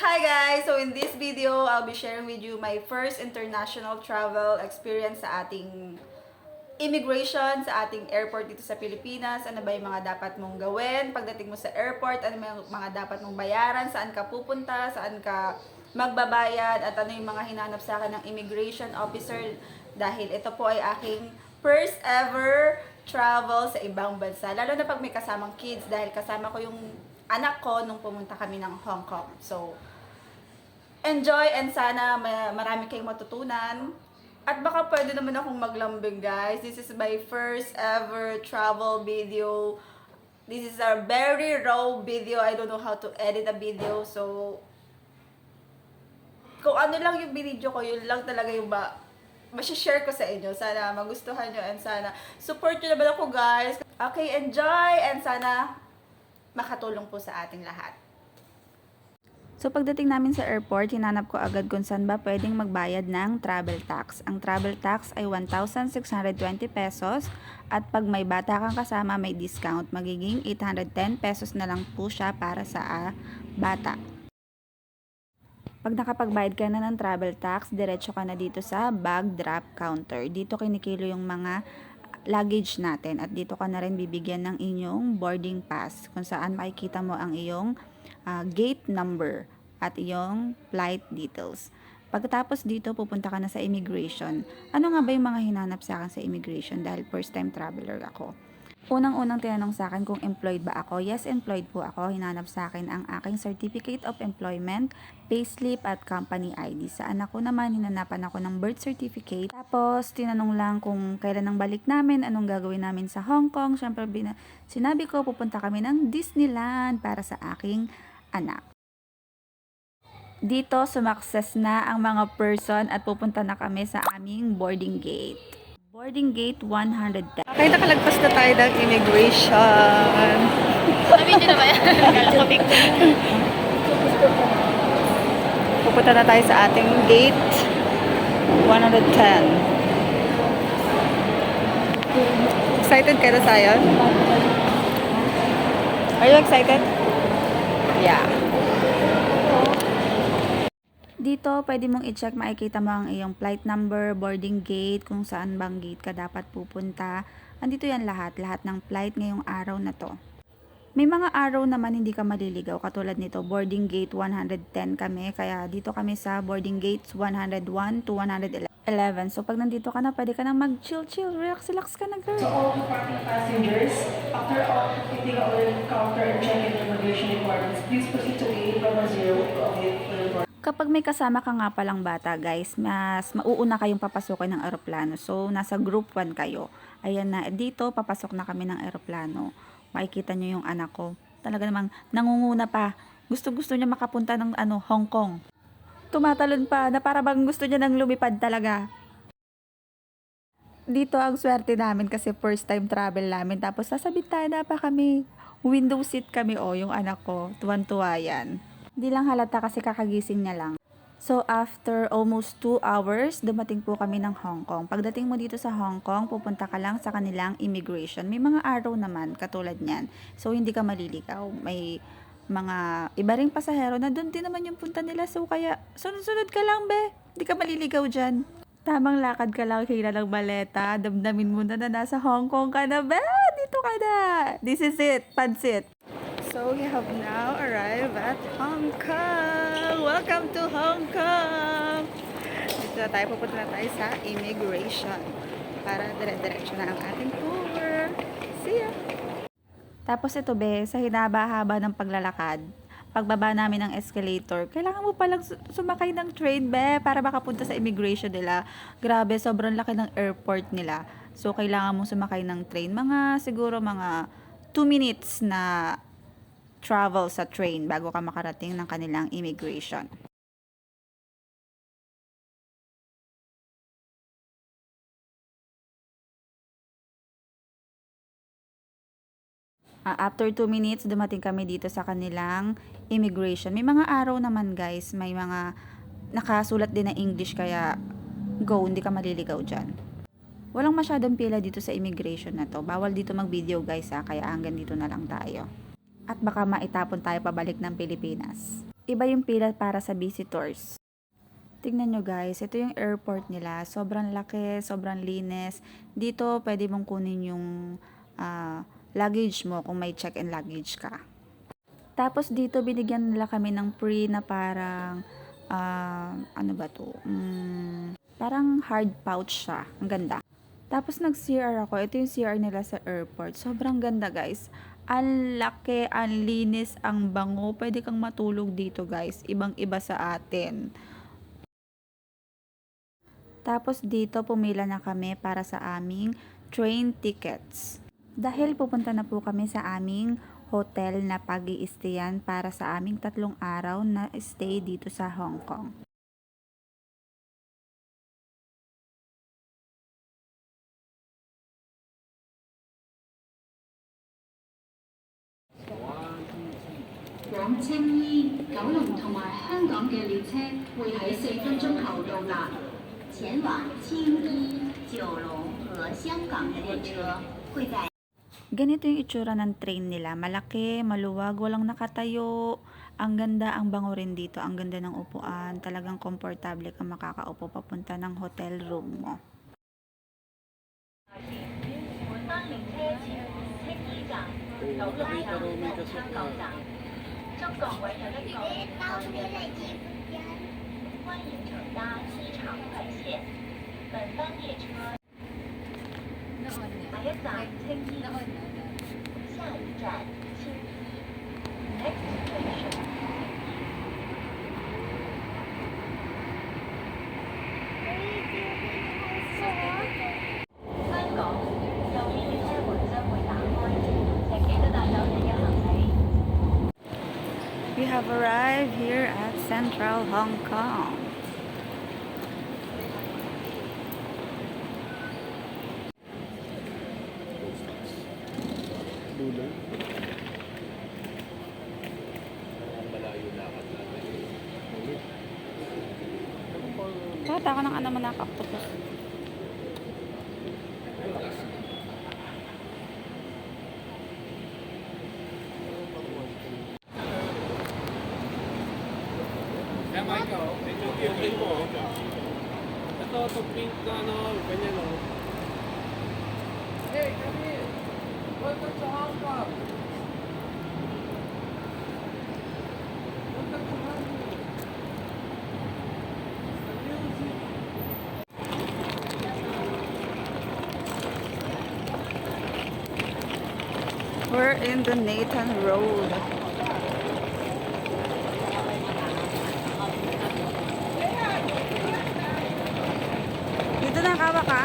Hi guys! So in this video, I'll be sharing with you my first international travel experience sa ating immigration, sa ating airport dito sa Pilipinas. Ano ba yung mga dapat mong gawin pagdating mo sa airport? Ano yung mga dapat mong bayaran? Saan ka pupunta? Saan ka magbabayad? At ano yung mga hinanap sa akin ng immigration officer? Dahil ito po ay aking first ever travel sa ibang bansa. Lalo na pag may kasamang kids dahil kasama ko yung anak ko nung pumunta kami ng Hong Kong. So, enjoy and sana marami kayong matutunan. At baka pwede naman akong maglambing, guys. This is my first ever travel video. This is a very raw video. I don't know how to edit a video. So, kung ano lang yung video ko, yun lang talaga yung share ko sa inyo. Sana magustuhan nyo and sana support nyo naman ako, guys. Okay, enjoy and sana makatulong po sa ating lahat. So pagdating namin sa airport, hinanap ko agad kung saan ba pwedeng magbayad ng travel tax. Ang travel tax ay 1,620 pesos at pag may bata kang kasama may discount, magiging 810 pesos na lang po siya para sa bata. Pag nakapagbayad ka na ng travel tax, diretso ka na dito sa bag drop counter. Dito kinikilo yung mga luggage natin at dito ka na rin bibigyan ng inyong boarding pass kung saan makikita mo ang iyong gate number at iyong flight details. Pagkatapos dito, pupunta ka na sa immigration. Ano nga ba yung mga hinanap sa akin sa immigration dahil first time traveler ako? Unang-unang tinanong sa akin kung employed ba ako. Yes, employed po ako. Hinanap sa akin ang aking certificate of employment, payslip at company ID. Sa anak ko naman, hinanapan ako ng birth certificate. Tapos, tinanong lang kung kailan ang balik namin, anong gagawin namin sa Hong Kong. Siyempre, sinabi ko, pupunta kami ng Disneyland para sa aking anak. Dito, sumakses na ang mga person at pupunta na kami sa aming boarding gate. Boarding gate 110. Okay, nakalagpas na tayo ng immigration. Sabihin nyo na ba yan? Kala ko picture. Pupunta na tayo sa ating gate 110. Excited ka na, Sayon? Are you excited? Yeah. Dito, pwede mong i-check, makikita mo ang iyong flight number, boarding gate, kung saan bang gate ka dapat pupunta. Andito yan lahat ng flight ngayong araw na to. May mga araw naman hindi ka maliligaw, katulad nito, boarding gate 110 kami, kaya dito kami sa boarding gates 101 to 111. So pag nandito ka na, pwede ka na mag-chill, relax ka na, girl. So all departing passengers, after all completing our counter and check-in immigration requirements, please proceed to gate number 0 to await further boarding. Kapag may kasama ka nga palang bata, guys, mas mauuna kayong papasukin ng eroplano. So, nasa group 1 kayo. Ayan na, dito, papasok na kami ng eroplano. Makikita nyo yung anak ko. Talaga namang nangunguna pa. Gusto niya makapunta ng Hong Kong. Tumatalon pa na para bang gusto niya nang lumipad talaga. Dito ang swerte namin kasi first time travel namin. Tapos sa bintana pa kami. Window seat kami yung anak ko. Tuwan-tuwa yan. Hindi lang halata kasi kakagising niya lang. So after almost 2 hours, dumating po kami ng Hong Kong. Pagdating mo dito sa Hong Kong, pupunta ka lang sa kanilang immigration. May mga araw naman katulad niyan. So hindi ka maliligaw. May mga iba ring pasahero na doon din naman yung punta nila. So kaya sunod-sunod ka lang, be. Hindi ka maliligaw dyan. Tamang lakad ka lang, hila ng maleta. Damdamin mo na nasa Hong Kong ka na, be. Dito ka na. This is it. Pansit. So we have now arrived at Hong Kong. Welcome to Hong Kong. Dito na tayo, pupunta na tayo sa immigration para dire-diretso na ang ating tour. See ya! Tapos ito, be, sa hinaba-haba ng paglalakad, pagbaba namin ng escalator, kailangan mo palang sumakay ng train, be, para makapunta sa immigration nila. Grabe, sobrang laki ng airport nila. So, kailangan mo sumakay ng train. Siguro mga 2 minutes na travel sa train bago ka makarating ng kanilang immigration. After 2 minutes, dumating kami dito sa kanilang immigration. May mga araw naman, guys, may mga nakasulat din na English, kaya go, hindi ka maliligaw dyan. Walang masyadong pila dito sa immigration na to. Bawal dito mag-video, guys, kaya hanggang dito na lang tayo. At baka maitapon tayo pabalik ng Pilipinas. iba yung pila para sa visitors. Tignan nyo guys, ito yung airport nila. Sobrang laki, sobrang linis. Dito, pwede mong kunin yung luggage mo kung may check-in luggage ka. Tapos dito, binigyan nila kami ng free na parang, ano ba to? Parang hard pouch siya. Ang ganda. Tapos nag-CR ako. Ito yung CR nila sa airport. Sobrang ganda guys. Ang laki, ang linis, ang bango. Pwede kang matulog dito guys. Ibang-iba sa atin. Tapos dito pumila na kami para sa aming train tickets. Dahil pupunta na po kami sa aming hotel na pag-i-stayan para sa aming 3 araw na stay dito sa Hong Kong.往青衣、九龍同埋香港嘅列車會喺4分鐘後到達。前往青衣、九龍和香港嘅列車會在 Ganito yung itsura ng train nila. Malaki, maluwag, walang nakatayo. Ang ganda, ang bango rin dito. Ang ganda ng upuan. Talagang komportable kang makakaupo papunta ng hotel room mo. 本班列車前青衣站、九龍站和香港站。中港位有一個歡迎乘搭機場快線。本班列車 Noon na. 下一站青衣， Noon na. 下一站青衣。Next station. 香港右邊嘅車門將會打開，請記得帶走你嘅行李。 We have arrived here at Central Hong Kong. Kata ako ng ano mo nakaputol. Kaya Michael, medyo building mo. Ito, itong pink na ano, ganyan o. Hey, come here. Welcome to Hong Kong. Welcome to Hong Kong. The music. We're in the Nathan Road. Dito na kawa ka?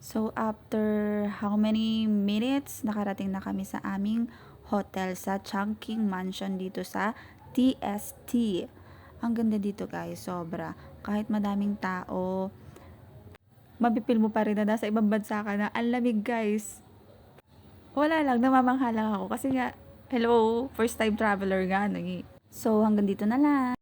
So after how many minutes, nakarating na kami sa aming hotel sa Chungking Mansion dito sa TST. Ang ganda dito guys, sobra. Kahit madaming tao, mapipil mo pa rin na nasa ibang bansa ka na. Ang lamig guys. Wala lang, namamangha lang ako. Kasi nga, hello, first time traveler nga. No? So hanggang dito na lang.